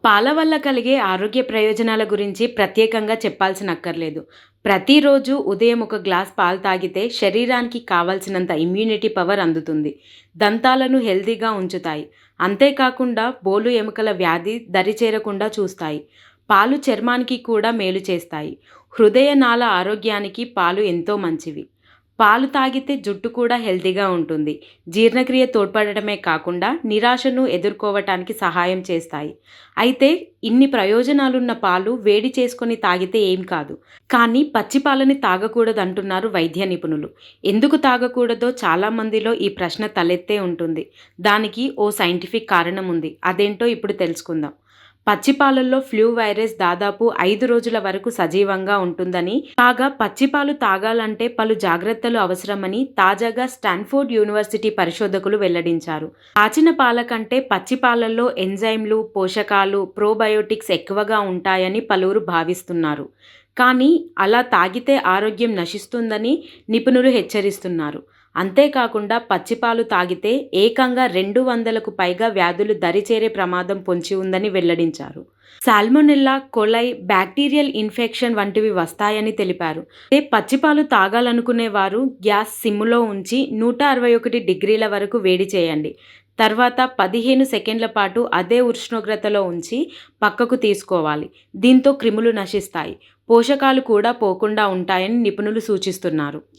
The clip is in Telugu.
పాల వల్ల కలిగే ఆరోగ్య ప్రయోజనాల గురించి ప్రత్యేకంగా చెప్పాల్సినక్కర్లేదు. ప్రతిరోజు ఉదయం ఒక గ్లాస్ పాలు తాగితే శరీరానికి కావాల్సినంత ఇమ్యూనిటీ పవర్ అందుతుంది. దంతాలను హెల్తీగా ఉంచుతాయి. అంతేకాకుండా బోలు ఎముకల వ్యాధి దరిచేరకుండా చూస్తాయి. పాలు చర్మానికి కూడా మేలు చేస్తాయి. హృదయ నాళ ఆరోగ్యానికి పాలు ఎంతో మంచివి. పాలు తాగితే జుట్టు కూడా హెల్తీగా ఉంటుంది. జీర్ణక్రియ తోడ్పడటమే కాకుండా నిరాశను ఎదుర్కోవటానికి సహాయం చేస్తాయి. అయితే ఇన్ని ప్రయోజనాలున్న పాలు వేడి చేసుకొని తాగితే ఏం కాదు. కానీ పచ్చి పాలని తాగకూడదంటున్నారు వైద్య నిపుణులు. ఎందుకు తాగకూడదో చాలామందిలో ఈ ప్రశ్న తలెత్తే ఉంటుంది. దానికి ఓ సైంటిఫిక్ కారణం ఉంది. అదేంటో ఇప్పుడు తెలుసుకుందాం. పచ్చిపాలల్లో ఫ్లూ వైరస్ దాదాపు 5 రోజుల వరకు సజీవంగా ఉంటుందని, కాగా పచ్చిపాలు తాగాలంటే పలు జాగ్రత్తలు అవసరమని తాజాగా స్టాన్ఫోర్డ్ యూనివర్సిటీ పరిశోధకులు వెల్లడించారు. కాచిన పాల కంటే పచ్చిపాలల్లో ఎంజైమ్లు, పోషకాలు, ప్రోబయోటిక్స్ ఎక్కువగా ఉంటాయని పలువురు భావిస్తున్నారు. కానీ అలా తాగితే ఆరోగ్యం నశిస్తుందని నిపుణులు హెచ్చరిస్తున్నారు. అంతేకాకుండా పచ్చిపాలు తాగితే ఏకంగా 200కు పైగా వ్యాధులు దరిచేరే ప్రమాదం పొంచి ఉందని వెల్లడించారు. సాల్మొనెల్లా, కొలై, బ్యాక్టీరియల్ ఇన్ఫెక్షన్ వంటివి వస్తాయని తెలిపారు. పచ్చిపాలు తాగాలనుకునే వారు గ్యాస్ సిమ్ములో ఉంచి 161 డిగ్రీల వరకు వేడి చేయండి. తర్వాత 15 సెకండ్ల పాటు అదే ఉష్ణోగ్రతలో ఉంచి పక్కకు తీసుకోవాలి. దీంతో క్రిములు నశిస్తాయి. పోషకాలు కూడా పోకుండా ఉంటాయని నిపుణులు సూచిస్తున్నారు.